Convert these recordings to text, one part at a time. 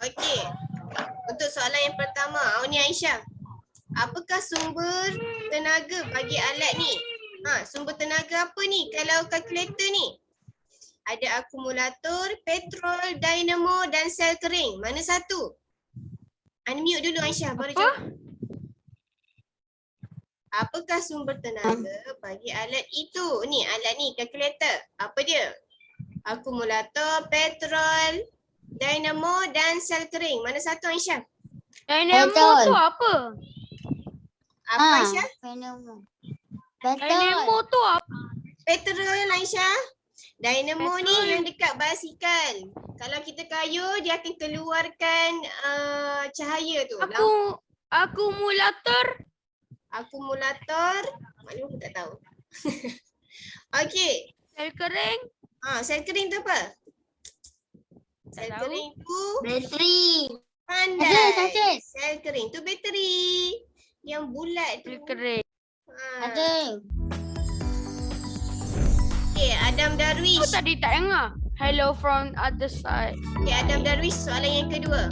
Okey. Untuk soalan yang pertama, Auni Aisyah. Apakah sumber tenaga bagi alat ni? Sumber tenaga apa ni kalau kalkulator ni? Ada akumulator, petrol, dinamo dan sel kering. Mana satu? Unmute dulu Aisyah baru jawab. Apakah sumber tenaga bagi alat itu? Ni alat ni kalkulator. Apa dia? Akumulator, petrol, dinamo dan sel kering. Mana satu Aisyah? Dynamo tu apa? Apa Aisyah? Dynamo Betul. tu apa? Petrol Aisyah. Dinamo ni yang dekat basikal. Kalau kita kayuh dia akan keluarkan cahaya tu. Akumulator. Akumulator. Maklum aku tak tahu. Okey. Sel kering. Sel kering tu apa? Sel tahu. kering tu Bateri. pandai. Sel kering tu bateri. Yang bulat tu. Sel kering. Ada. Okey, Adam Darwish. Aku tadi tak dengar. Hello from other side. Okey, Adam Darwish soalan yang kedua.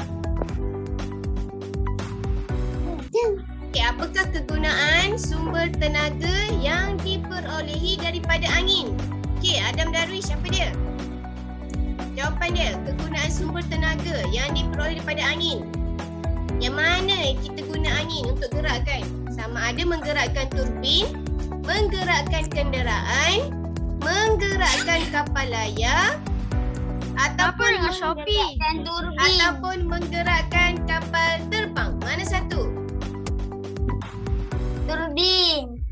Okey, apakah kegunaan sumber tenaga yang diperolehi daripada angin? Okey, Adam Darwish apa dia? Jawapan dia, kegunaan sumber tenaga yang diperoleh daripada angin. Yang mana kita guna angin untuk gerakkan? Sama ada menggerakkan turbin, menggerakkan kenderaan, menggerakkan kapal layar ataupun dengan Shopee? Dan turbin. ataupun menggerakkan kapal terbang. Mana satu? Turbin.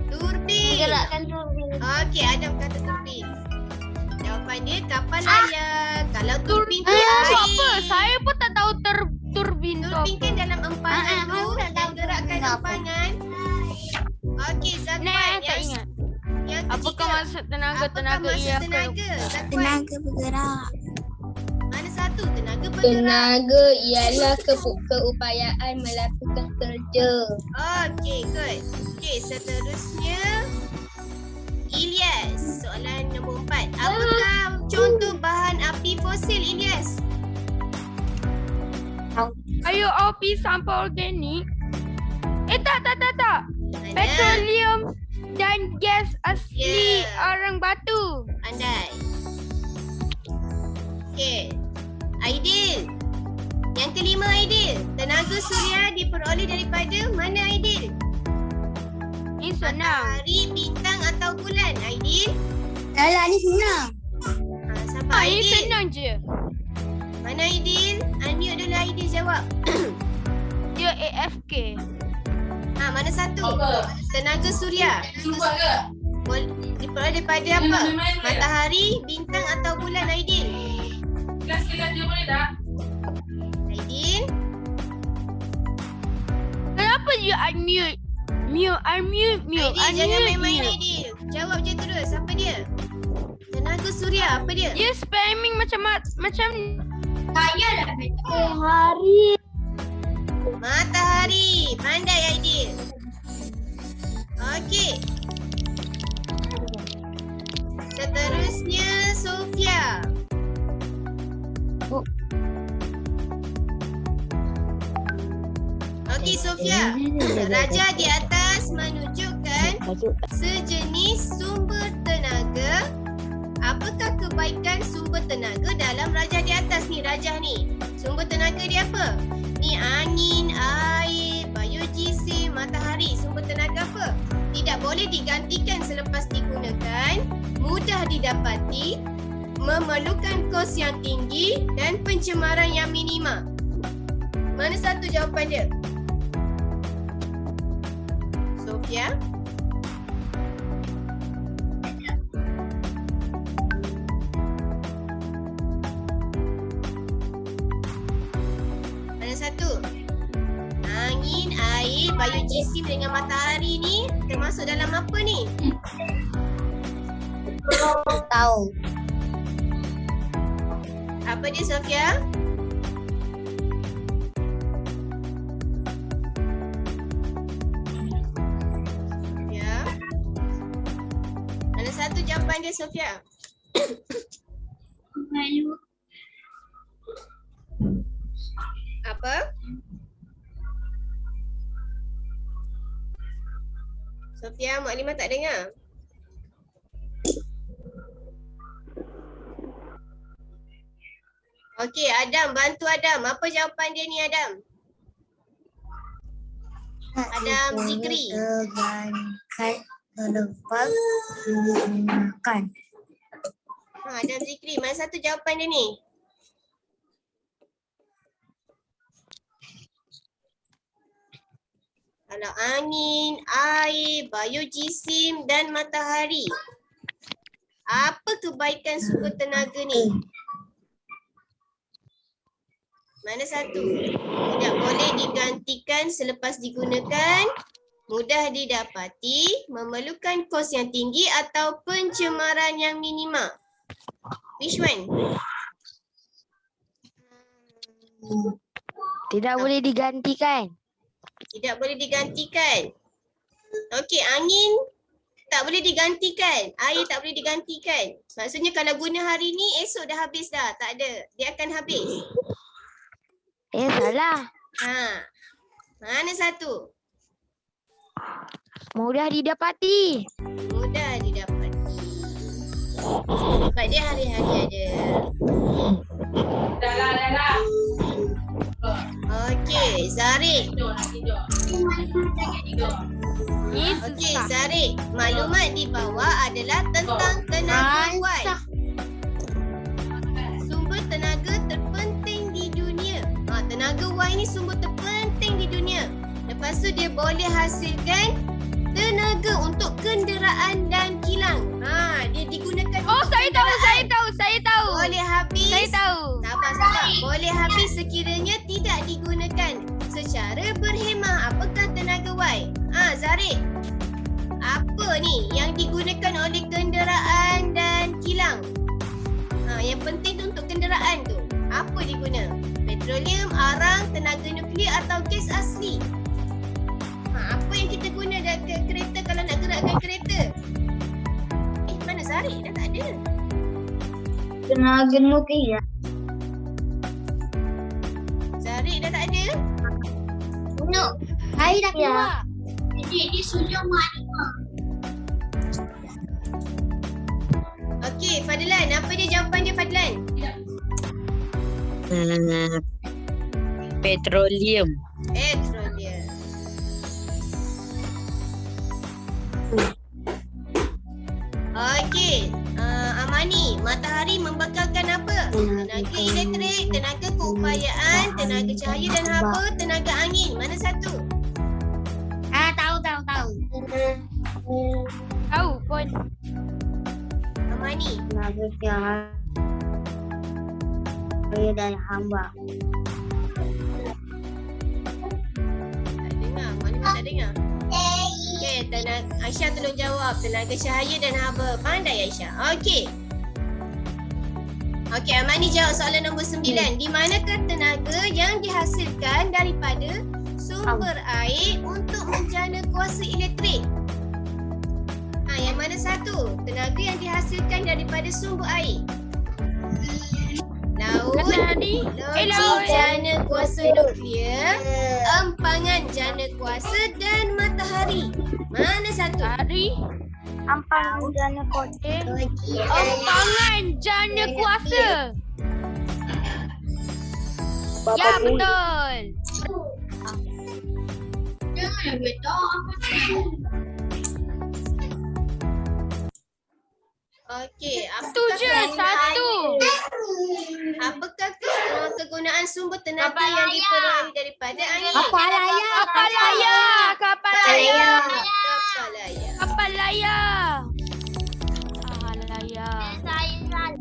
Turbin. Gerakkan turbin. Okey, Adam kata turbin. Jawapan dia kapal layar. Kalau turbin tu Tu air. apa? Saya pun tak tahu turbin tu Turbin apa. kan dalam empangan tu aku tak yang tahu gerakkan turbin apa. empangan. Okey, Zakwan Tak ingat. yang Apakah ketiga. maksud tenaga? Apakah Tenaga maksud ia tenaga? Zakwan. Tenaga bergerak. Mana satu? Tenaga bergerak. Tenaga ialah keupayaan melakukan kerja. Okey, good. Okey, seterusnya Ilyas, soalan nombor 4. Apakah contoh bahan api fosil Ilyas? Ayo api sampah organik. Tak. Mana? Petroleum dan gas asli Ya. arang batu. Pandai. Okey. Aidil. Yang kelima Aidil. Tenaga suria diperoleh daripada mana Aidil? Ini senang. Matahari, bintang atau bulan Aidil? Alah ni senang. Sabar Ini Aidil. senang je. Mana Aidil? Unmute dulu Aidil jawab. Dia AFK. Mana satu? Tenaga suria. Diperoleh daripada apa? Matahari, bintang atau bulan Aidil? Aidil? Kenapa dia unmute? Unmute. Aidil jangan main-main Aidil. Jawab je terus. Apa dia? Tenaga suria. Apa dia? Dia spamming macam Hari. Matahari. Pandai Aidil. Okey. Seterusnya Sofia. Okey Sofia. Raja di atas menunjukkan sejenis sumber tenaga. Apakah kebaikan sumber tenaga dalam raja di atas ni? Raja ni. Sumber tenaga dia apa? Ni angin, air, biogeosim, matahari. Sumber tenaga apa? Tidak boleh digantikan selepas digunakan, mudah didapati, memerlukan kos yang tinggi dan pencemaran yang minima. Mana satu jawapan dia? Sofia? Mana satu? Angin, air, biogeosim dengan matahari ni termasuk dalam apa ni? Tahu. Apa dia Sofia? Sofia? Mana satu jawapan dia Sofia? Apa? Sofia, Maklimah tak dengar? Okey, Adam, bantu Adam. Apa jawapan dia ni, Adam? Adam Zikri. Tegankan terlepas digunakan. Adam Zikri, mana satu jawapan dia ni? Kalau angin, air, biojisim dan matahari. Apa kebaikan sumber tenaga ni? Mana satu? Tidak boleh digantikan selepas digunakan, mudah didapati, memerlukan kos yang tinggi atau pencemaran yang minima. Which one? Tidak boleh digantikan. Tidak boleh digantikan. Okey, angin tak boleh digantikan. Air tak boleh digantikan. Maksudnya kalau guna hari ni, esok dah habis dah. Tak ada. Dia akan habis. Salah. Mana satu? Mudah didapati. Mudah didapati. Sebab dia hari-hari ada. Dah. Okey, Zarik. Ni Okey, susah. Zarik. Maklumat di bawah adalah tentang tenaga Y. Sumber tenaga terpenting di dunia. Tenaga Y ni sumber terpenting di dunia. Lepas tu dia boleh hasilkan tenaga untuk kenderaan dan kilang. Dia digunakan Oh, untuk saya tahu, kenderaan. saya tahu. Boleh habis. Saya tahu. Sabar. Boleh habis sekiranya tidak digunakan secara berhemah. Apakah tenaga Y? Zarik. Apa ni yang digunakan oleh kenderaan dan kilang? Yang penting tu untuk kenderaan tu. Apa diguna? Petroleum, arang, tenaga nuklear atau gas asli? Apa yang kita guna dekat kereta kalau nak gerakkan kereta? Mana Zarik? Dah tak ada. Tenaga nuklear. Zarik dah tak ada. No. Air dah keluar. Dia sudah Maklimah. Okey, Fadlan. Apa dia jawapan dia, Fadlan? Petroleum. Petroleum. Okey. Amani, matahari membekalkan apa? Tenaga elektrik, tenaga keupayaan, tenaga cahaya dan haba, tenaga angin. Mana satu? Tahu. Tahu pun. Amani. Tenaga cahaya dan hamba. Tak dengar. Maklimah tak dengar. Okey, Aisyah tolong jawab. Tenaga cahaya dan haba. Pandai Aisyah. Okey. Okey, Amani jawab soalan nombor 9. Di manakah tenaga yang dihasilkan daripada sumber air untuk menjana kuasa elektrik? Yang mana satu? Tenaga yang dihasilkan daripada sumber air. Laut, Tadi. logik jana kuasa nuklear, empangan jana kuasa dan matahari. Mana satu? Hari. Ampang jana kotak. Empangan jana kuasa. Ya, betul. Okey, Tu je, satu. Apakah kegunaan sumber tenaga yang diperoleh daripada angin? Kapal layar. Kapal layar. Kapal layar. Kapal layar. Kapal layar. Layar.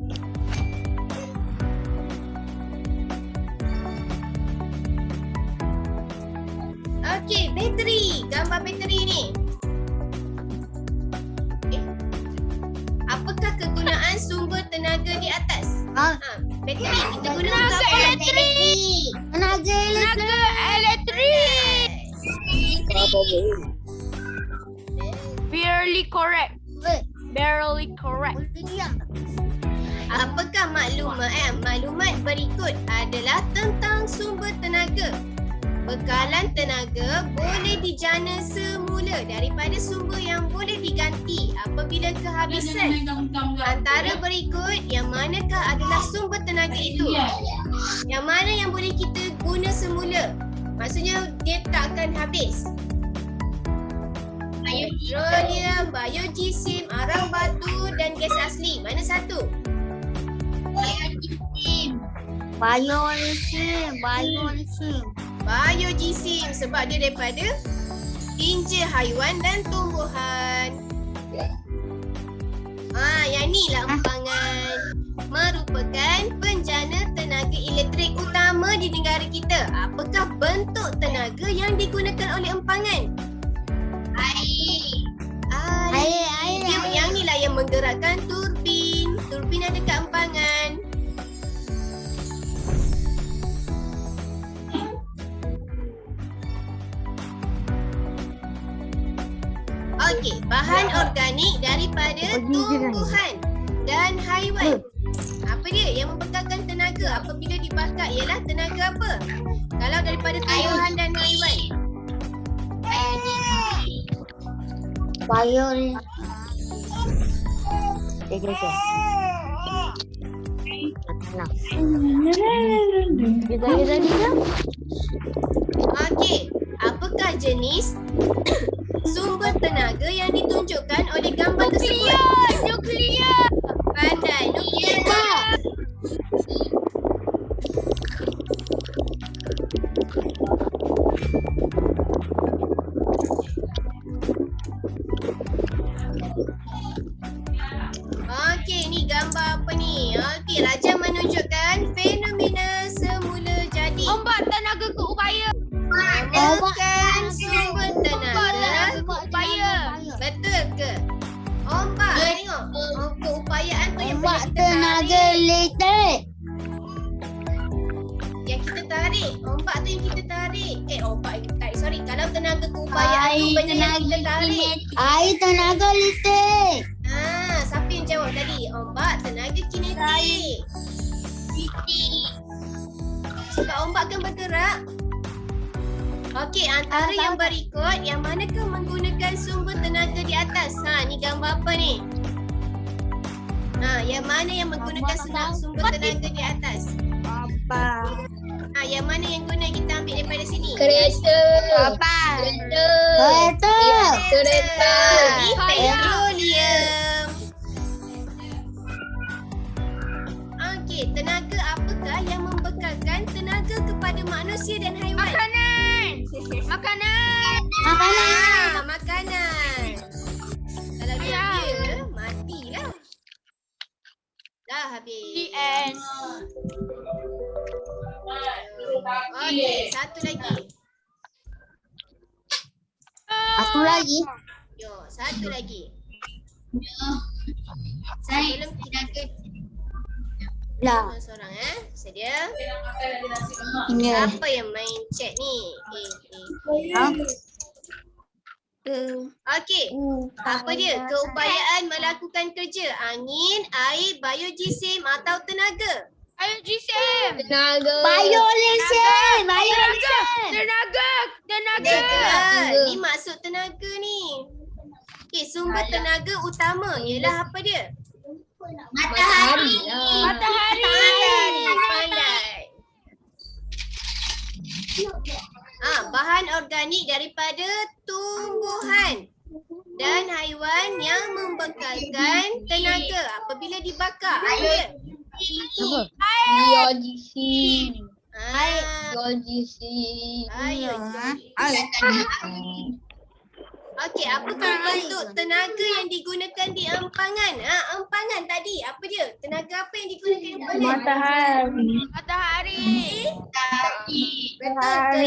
Okey, bateri. Gambar bateri ni. Apakah kegunaan sumber tenaga di atas? Bateri. Kita guna untuk Tenaga apa? elektrik. Tenaga Tenaga elektrik. Yes. Barely correct. Barely correct. Apakah maklumat berikut adalah tentang sumber tenaga? Bekalan tenaga boleh dijana semula daripada sumber yang boleh diganti apabila kehabisan. Antara berikut, yang manakah adalah sumber tenaga itu? Yang mana yang boleh kita guna semula? Maksudnya dia tak akan habis. Petroleum, biojisim, arang batu dan gas asli. Mana satu? Biojisim sebab dia daripada tinja haiwan dan tumbuhan. Yang ni lah empangan. Merupakan penjana tenaga elektrik utama di negara kita. Apakah bentuk tenaga yang digunakan oleh empangan? Air. Yang ni lah yang menggerakkan turbin. Turbin ada kat empangan. Okey, bahan organik daripada tumbuhan dan haiwan. Apa dia yang membekalkan tenaga apabila dibakar? Ialah tenaga apa? Kalau daripada tumbuhan dan haiwan. Okey, apakah jenis sumber tenaga yang ditunjukkan oleh gambar tersebut? Nuklear. Pandai, nuklear. Okey, ni gambar apa ni? Okey, Raja menunjukkan fenomena semula jadi. Ombak tenaga keupaya. Bukan sumber tenaga keupaya. Betul ke? Ombak, tengok. Keupayaan tu yang Ombak boleh kita tenaga tarik. elektrik. Yang kita tarik. Ombak tu yang kita tarik. Ombak yang kita tarik. Sorry, kalau tenaga keupayaan tu benda yang kita tarik. Air tenaga listrik. Siapa yang jawab tadi? Ombak tenaga kinetik. Sebab ombak kan bergerak. Okey, antara yang berikut, yang manakah menggunakan sumber tenaga di atas? Ni gambar apa ni? Yang mana yang menggunakan sumber tenaga di atas? Yang mana yang guna? Kita ambil daripada sini. Kereta. Kereta. Kereta. Petroleum. Okey, tenaga apakah yang membekalkan tenaga kepada manusia dan haiwan? Makanan. Makanan. Kalau dia matilah. Dah habis. The end. Okey, satu lagi. Satu lagi. Satu lagi. Saya Sebelum lah. seorang sedia. Ini. Siapa yang main chat ni? Okey. Apa dia? Keupayaan melakukan kerja angin, air, biojisim atau tenaga? Biojisim. Tenaga. Tenaga. Ni maksud tenaga ni. Okey, sumber tenaga utama ialah apa dia? Matahari lah. Matahari. Pandai. Bahan organik daripada tumbuhan dan haiwan yang membekalkan tenaga apabila dibakar. Apa? Biojisim. Okey, apakah bentuk tenaga yang digunakan di empangan? Empangan tadi, apa dia? Tenaga apa yang digunakan di empangan? Matahari. Betul ke?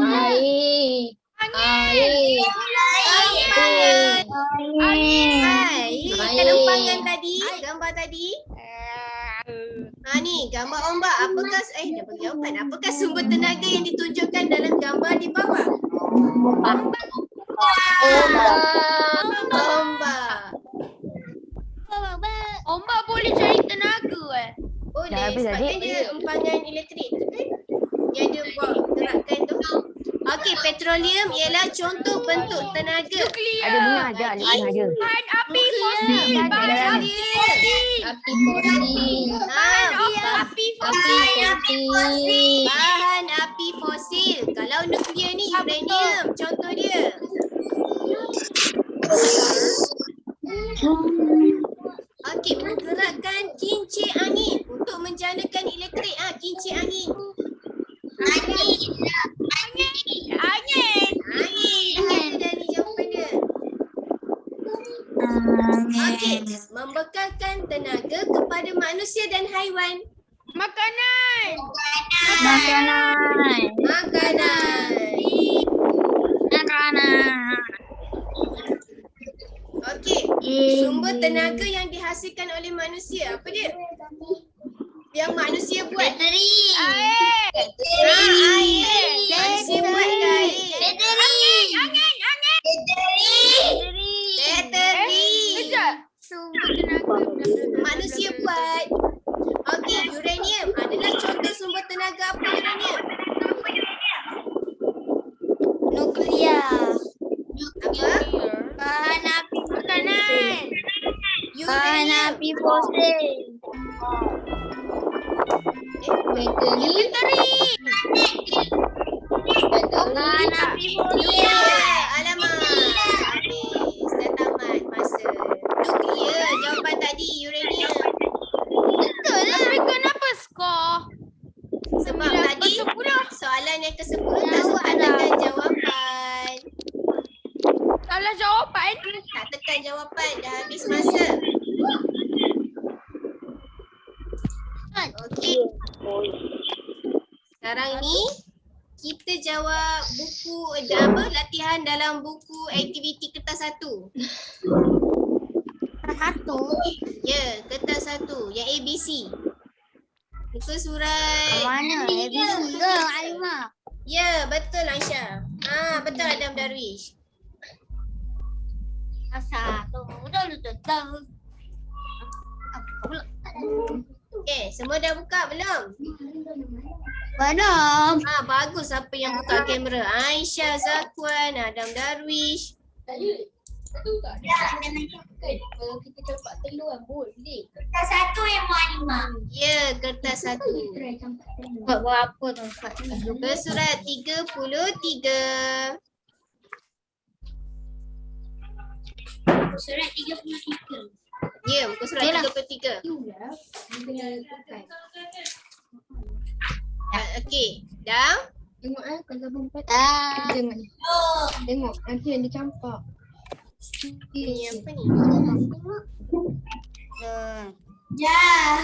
Air. Air. Kan empangan tadi, gambar tadi. Ni gambar ombak. Apakah dah bagi jawapan. Apakah sumber tenaga yang ditunjukkan dalam gambar di bawah? Ombak. Ombak boleh cari tenaga. Boleh, sebabkan dia empangan elektrik tu kan. Yang dia buat gerakkan tu. Okey, petroleum ialah contoh bentuk tenaga. Ada bunga ada. Bahan api fosil. Bahan api fosil. Api fosil. Ah, Api Api fosil. bahan api fosil. Kalau nuklear ni uranium, contoh dia. Okey, menggerakkan kincir angin untuk menjanakan elektrik. Kincir angin. Angin. Angin. Dah ni jawapan dia. Okey, membekalkan tenaga kepada manusia dan haiwan. Makanan. Makanan. Okey, sumber tenaga yang dihasilkan oleh manusia. Apa dia? Yang manusia buat. Bateri. Air. Air. Manusia buat ke air? Bateri. Kejap. Sumber tenaga. Manusia buat. Okey, uranium adalah contoh sumber tenaga apa uranium? Nuklear. Apa? Bahan api. Makanan. Bahan Uranium. api fosil. Bateri. Bahan api fosil. Alamak. Habis. Dah tamat masa. Nuklear. Jawapan tadi uranium. Tapi kenapa skor? Sebab tadi soalan yang ke-10 tak sempat tekan jawapan. Salah jawapan. Tak tekan jawapan. Dah habis masa. Okey. Sekarang ni kita jawab buku apa latihan dalam buku aktiviti kertas 1. Ya, kertas 1 yang ABC. Muka surat. Mana? ABC ke Alimah? Ya, betul Aisyah. Betul Adam Darwish. Asal. Betul. Okey, semua dah buka belum? Belum. Bagus siapa yang buka kamera. Aisyah, Zakwan, Adam Darwish. Kalau kita campak telur kan boleh. Kertas satu yang mau Alimah. Ya, kertas 1. Buat apa tu? Muka surat 33. Surat 33. Ya, muka surat 33. Okey, dah? Tengok kalau bombat. Ah. Tengok nanti yang dia campak. Ini apa ni? Ya.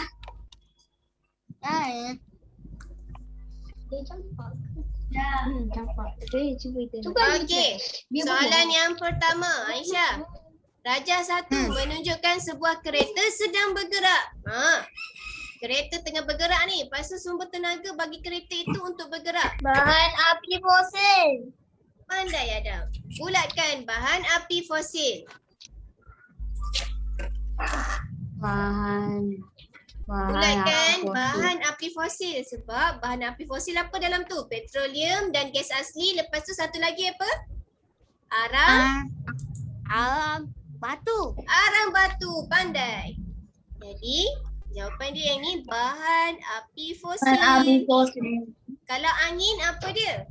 Dia campak. Ya. Campak. Okay, cuba kita. Okey, soalan yang pertama Aisyah. Rajah 1 menunjukkan sebuah kereta sedang bergerak. Kereta tengah bergerak ni. Lepas tu sumber tenaga bagi kereta itu untuk bergerak. Bahan api fosil. Pandai Adam. Bulatkan bahan api fosil. Bulatkan bahan api fosil. Sebab bahan api fosil apa dalam tu? Petroleum dan gas asli. Lepas tu satu lagi apa? Arang batu. Arang batu. Pandai. Jadi jawapan dia yang ni bahan api fosil. Kalau angin apa dia?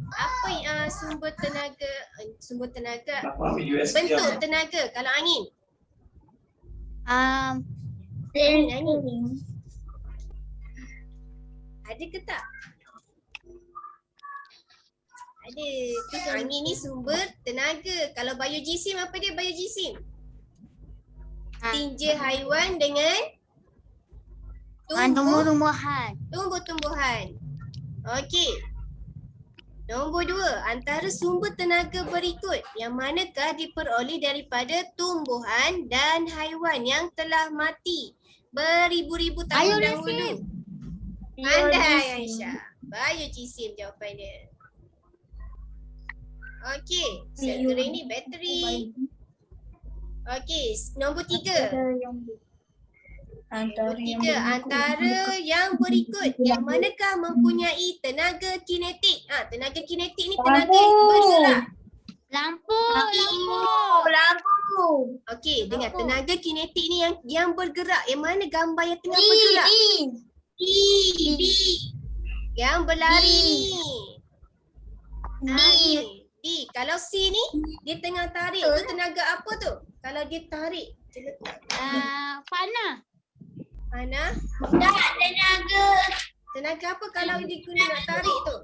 Apa sumber tenaga? Bentuk tenaga kalau angin. Ada ke tak? Ada. Angin ni sumber tenaga. Kalau biojisim apa dia biojisim? Tinja haiwan dengan Tumbuh-tumbuhan. tumbuh-tumbuhan. Okey. Nombor 2, antara sumber tenaga berikut yang manakah diperoleh daripada tumbuhan dan haiwan yang telah mati beribu-ribu tahun dahulu? Pandai Aisyah. Biojisim jawapan dia. Okey, sel ini bateri. Okey, nombor 3. Tiga, antara yang berikut yang manakah mempunyai tenaga kinetik? Tenaga kinetik ni tenaga bergerak. Lampu. Okey, dengar tenaga kinetik ni yang bergerak. Yang mana gambar yang tengah bergerak? D. Yang berlari ni. D. Kalau C ni dia tengah tarik. Tu tenaga apa tu? Kalau dia tarik, dia letak. Panah. Mana? Tenaga apa kalau dia guna nak tarik tu?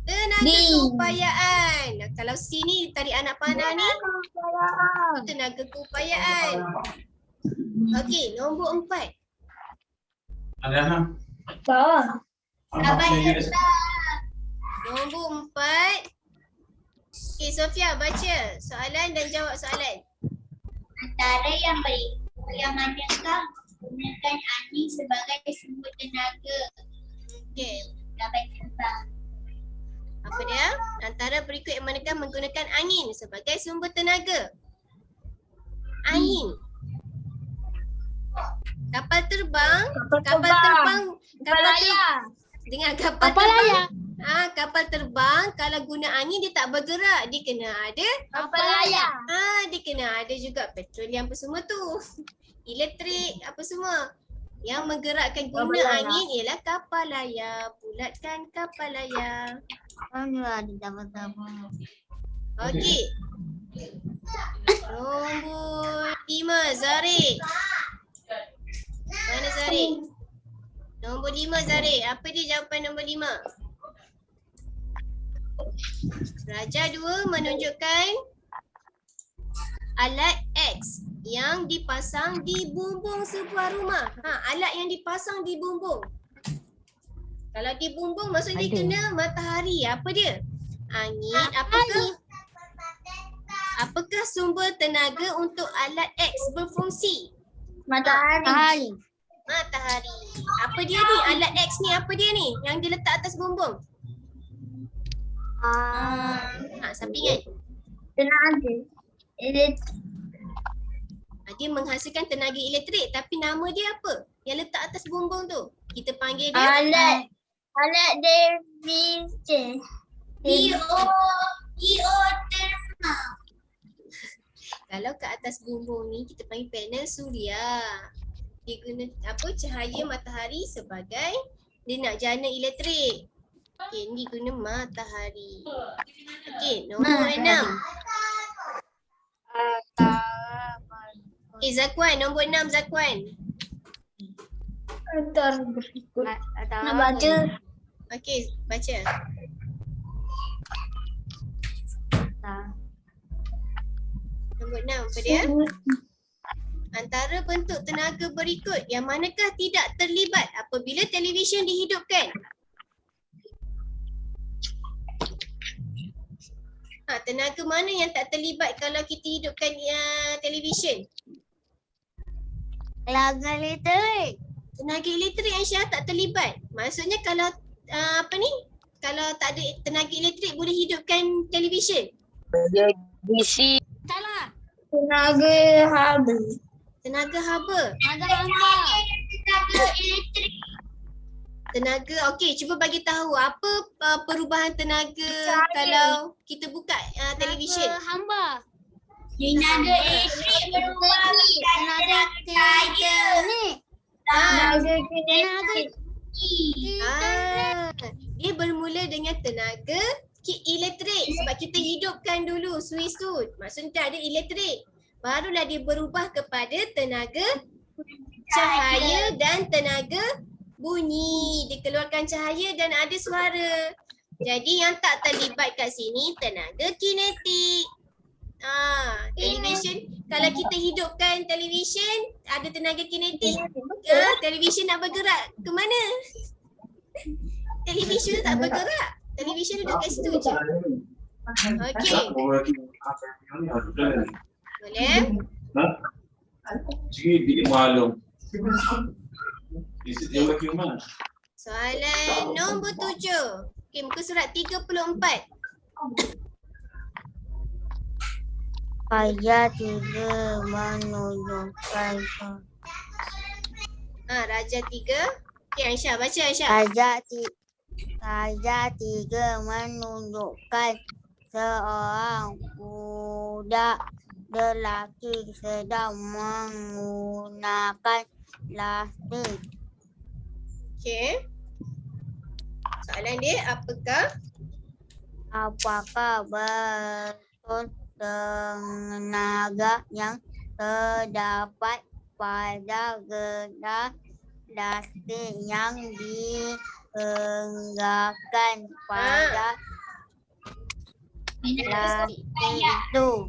Tenaga keupayaan. Kalau C ni tarik anak panah ni, tu tenaga keupayaan. Okey, nombor 4. Ada Nombor 4. Okey, Sofia baca soalan dan jawab soalan. Antara yang berikut yang manakah menggunakan angin sebagai sumber tenaga Okey, dapat terbang? apa dia? Antara berikut yang manakah menggunakan angin sebagai sumber tenaga? Angin. Kapal terbang. Dengar kapal terbang. Kapal terbang kalau guna angin dia tak bergerak, dia kena ada Kapal layar. dia kena ada juga petroleum apa semua tu. Elektrik apa semua. Yang menggerakkan guna angin ialah kapal layar. Bulatkan kapal layar. Mana ada sama-sama? Okey. Nombor 5, Zarik. Mana Zarik? Nombor 5, Zarik. Apa dia jawapan nombor 5? Raja 2 menunjukkan alat X yang dipasang di bumbung sebuah rumah. Alat yang dipasang di bumbung. Kalau di bumbung maksudnya kena matahari. Apa dia? Angin. Apakah sumber tenaga untuk alat X berfungsi? Matahari. Matahari. Apa dia ni? Alat X ni apa dia ni? Yang diletak atas bumbung. Siapa ingat? Tenaga. Dia menghasilkan tenaga elektrik tapi nama dia apa? Yang letak atas bumbung tu. Kita panggil dia Alat division. Geothermal. kalau kat atas bumbung ni kita panggil panel suria. Dia guna cahaya matahari sebagai dia nak jana elektrik. Okey, ni guna matahari. Okey, nombor 6. Okey, Zakwan, nombor 6 Zakwan. Antara berikut. Nak baca. Okey, baca. Nombor 6 apa dia? Antara bentuk tenaga berikut yang manakah tidak terlibat apabila televisyen dihidupkan? Tenaga mana yang tak terlibat kalau kita hidupkan televisyen? Tenaga elektrik. Tenaga elektrik Aisyah tak terlibat. Maksudnya kalau kalau tak ada tenaga elektrik boleh hidupkan televisyen? Salah. Tenaga haba. Tenaga haba. Tenaga elektrik. Tenaga, okey, cuba bagi tahu apa perubahan tenaga kalau kita buka televisyen. Hamba. Tenaga elektrik berubah tenaga ni. Tenaga kinetik. Dia bermula dengan tenaga elektrik sebab kita hidupkan dulu suis tu. Maksudnya ada elektrik. Barulah dia berubah kepada tenaga cahaya dan tenaga bunyi. Dia keluarkan cahaya dan ada suara. Jadi yang tak terlibat kat sini tenaga kinetik. Televisyen, kalau kita hidupkan televisyen ada tenaga kinetik, televisyen nak bergerak ke mana? Televisyen tak bergerak. Televisyen duduk kat situ je. Okey. Boleh? Sikit dia maklum. Dia lagi mana? Soalan nombor 7. Okey, muka surat 34. Payah tidak menunjukkan Raja 3. Okey, Aisyah. Baca Aisyah. Raja 3 menunjukkan seorang budak lelaki sedang menggunakan lastik. Okey. Soalan dia, apakah betul tenaga yang terdapat pada gelas lastik yang digerakkan pada lastik itu?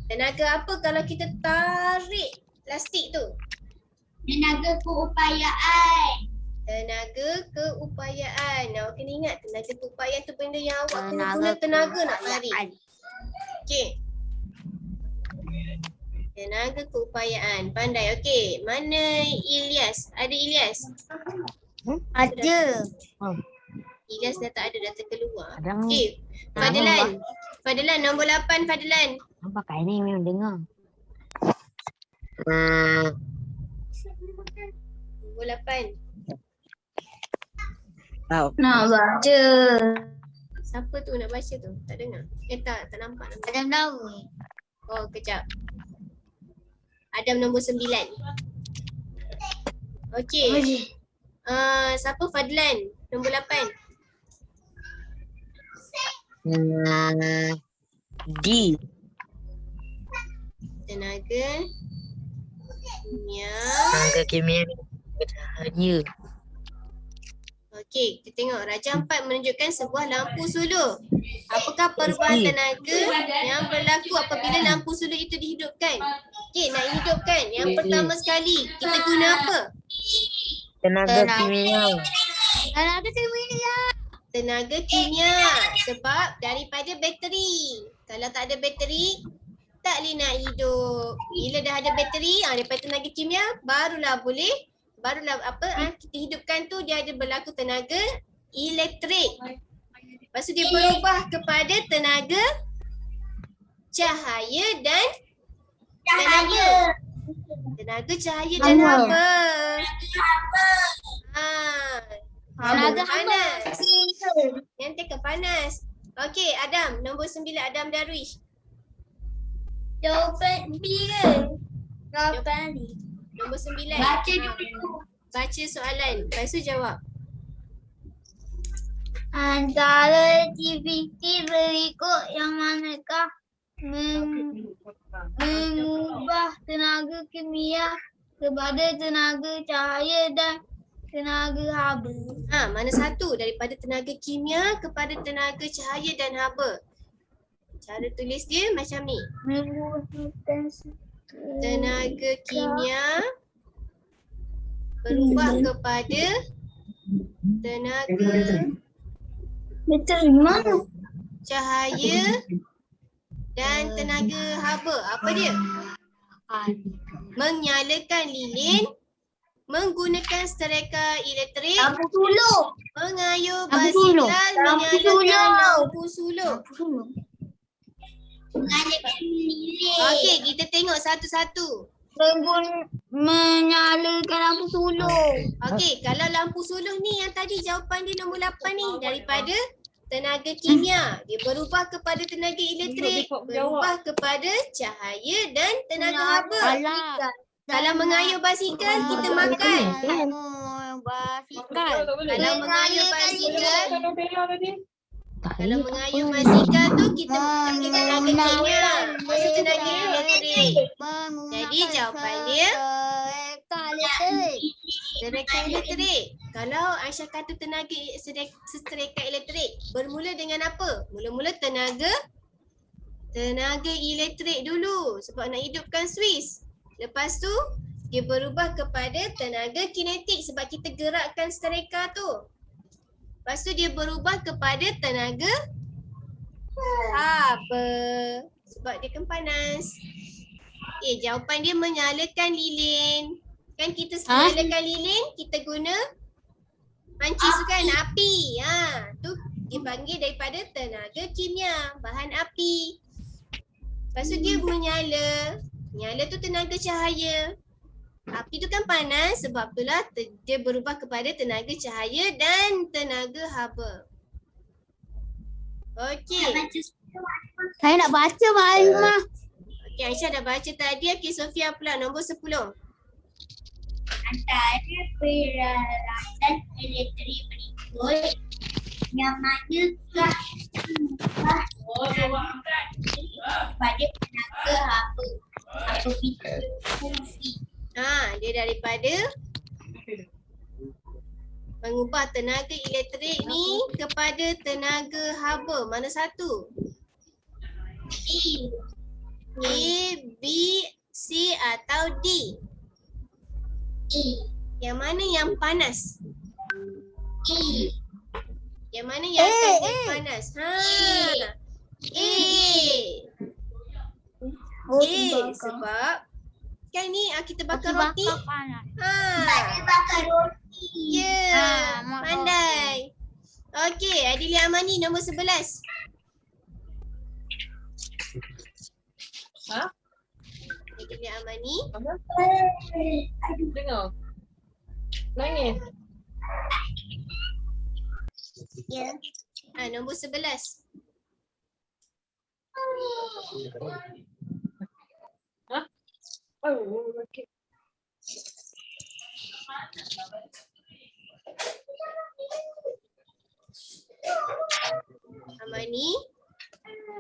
tenaga apa kalau kita tarik plastik tu? Tenaga keupayaan. Tenaga keupayaan. Awak kena ingat tenaga keupayaan tu benda yang awak kena Tenaga guna tenaga nak keupayaan. tarik. Okey. Tenaga keupayaan. Pandai. Okey. Mana Ilyas? Ada Ilyas? Ada. Ilyas dah tak ada, dah terkeluar. Ada. Okey. Fadlan. Fadlan nombor 8 Fadlan. Pakai ni memang dengar. Nombor 8. Nak baca. Siapa tu nak baca tu? Tak dengar. Tak nampak. Adam tahu. Oh, kejap. Adam nombor 9. Okey. Siapa Fadlan? Nombor 8. D. Tenaga kimia. Tenaga kimia bercahaya. Okey, kita tengok Raja 4 menunjukkan sebuah lampu suluh. Apakah perubahan tenaga yang berlaku apabila lampu suluh itu dihidupkan? Okey, nak hidupkan. Yang pertama sekali, kita guna apa? Tenaga kimia. Tenaga kimia. Tenaga kimia. Sebab daripada bateri. Kalau tak ada bateri, tak boleh nak hidup. Bila dah ada bateri, daripada tenaga kimia, barulah kita hidupkan tu, dia ada berlaku tenaga elektrik. Lepas tu dia berubah kepada tenaga cahaya dan tenaga cahaya dan haba. Tenaga panas. Yang tekan panas. Okey, Adam, nombor 9 Adam Darwish. Jawapan B ke? Jawapan B. Nombor 9. Baca dulu. Baca soalan. Lepas tu jawab. Antara aktiviti berikut yang manakah mengubah tenaga kimia kepada tenaga cahaya dan tenaga haba? Mana satu daripada tenaga kimia kepada tenaga cahaya dan haba? Cara tulis dia macam ni. Tenaga kimia berubah kepada tenaga cahaya dan tenaga haba. Apa dia? Menyalakan lilin, menggunakan stereka elektrik, Lampu suluh. mengayuh Lampu suluh. basikal, Lampu menyalakan suluh. lampu suluh. Menyalakan lilin. Okey, kita tengok satu-satu. Menyalakan lampu suluh. Okey, kalau lampu suluh ni yang tadi jawapan dia nombor 8 ni daripada tenaga kimia. Dia berubah kepada tenaga elektrik, berubah kepada cahaya dan tenaga haba. Kalau mengayuh basikal, kita makan. Basikal. Kalau mengayuh basikal, kalau mengayuh basikal tu kita pakai tenaga kimia, maksud tenaga elektrik. Jadi jawapan dia stereka elektrik. Kalau Aisyah kata tenaga stereka elektrik, bermula dengan apa? Mula-mula tenaga elektrik dulu sebab nak hidupkan Swiss. Lepas tu dia berubah kepada tenaga kinetik sebab kita gerakkan stereka tu. Lepas tu dia berubah kepada tenaga haba sebab dia kan panas. Jawapan dia menyalakan lilin. Kan kita menyalakan lilin, kita guna panci tu kan, api. Tu dipanggil daripada tenaga kimia, bahan api. Lepas tu dia menyala. Menyala tu tenaga cahaya. Api tu kan panas sebab itulah dia berubah kepada tenaga cahaya dan tenaga haba. Okey. Saya nak baca Mak Alimah. Okey, Aisyah dah baca tadi. Okey, Sofia pula nombor 10. Antara peralatan elektrik berikut yang manakah pada tenaga haba apabila fungsi? Dia daripada mengubah tenaga elektrik ni kepada tenaga haba. Mana satu? A, B, C atau D? Yang mana yang panas? Yang mana yang akan panas? A. Sebab kan ni kita bakar roti. Bakar roti. Ya, pandai. Okey, Adilia Amani nombor 11. Adilia Amani. Dengar. Nangis. Ya. Nombor 11. Oh, okey. Amani.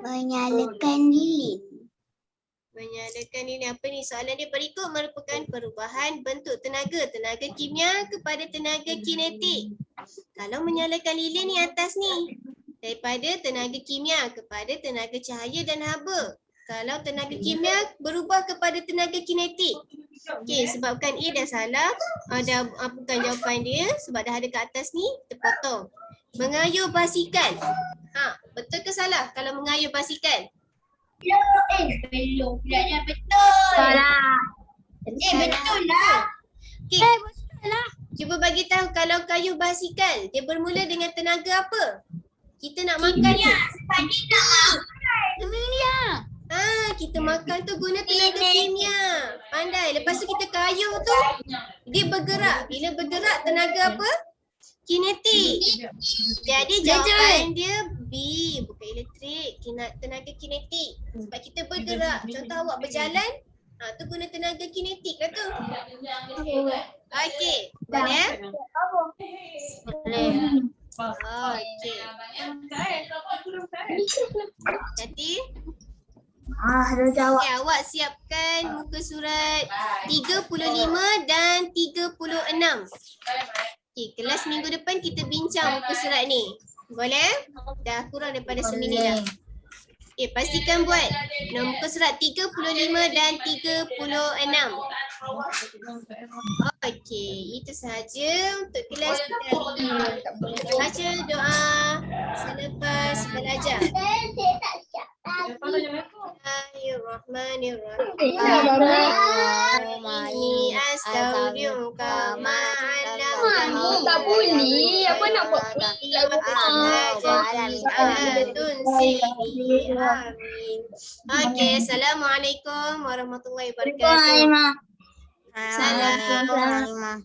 Menyalakan lilin. Menyalakan ini apa ni? Soalan dia berikut merupakan perubahan bentuk tenaga kimia kepada tenaga kinetik. Kalau menyalakan lilin ni atas ni, daripada tenaga kimia kepada tenaga cahaya dan haba. Kalau tenaga kimia berubah kepada tenaga kinetik. Okey, sebabkan A dah salah, dah bukan jawapan dia sebab dah ada kat atas ni, terpotong. Mengayuh basikal. Betul ke salah kalau mengayuh basikal? Belum pula dah betul. Salah. Betul lah. Okey. Cuba bagi tahu kalau kayuh basikal, dia bermula dengan tenaga apa? Kita nak makan ni. Sebab dia nak makan. Kita makan tu guna tenaga kimia. Pandai. Lepas tu kita kayuh tu, dia bergerak. Bila bergerak tenaga apa? Kinetik. Jadi jawapan dia B, bukan elektrik, tenaga kinetik. Sebab kita bergerak. Contoh awak berjalan, tu guna tenaga kinetik lah tu. Okey, boleh? Boleh. Okey. Nanti Dah jawab. okay, awak siapkan muka surat 35 dan 36. Okay, kelas minggu depan kita bincang muka surat ni. Boleh? Dah kurang daripada seminit dah. Okay, pastikan buat. Muka surat 35 dan 36. Okey, itu sahaja untuk kelas kita hari ini. Baca doa selepas belajar. Bismillahirrahmanirrahim. Ini astaghfiruka ma'alamani. Tak bunyi. Apa nak buat? Okey, assalamualaikum warahmatullahi wabarakatuh. Salam.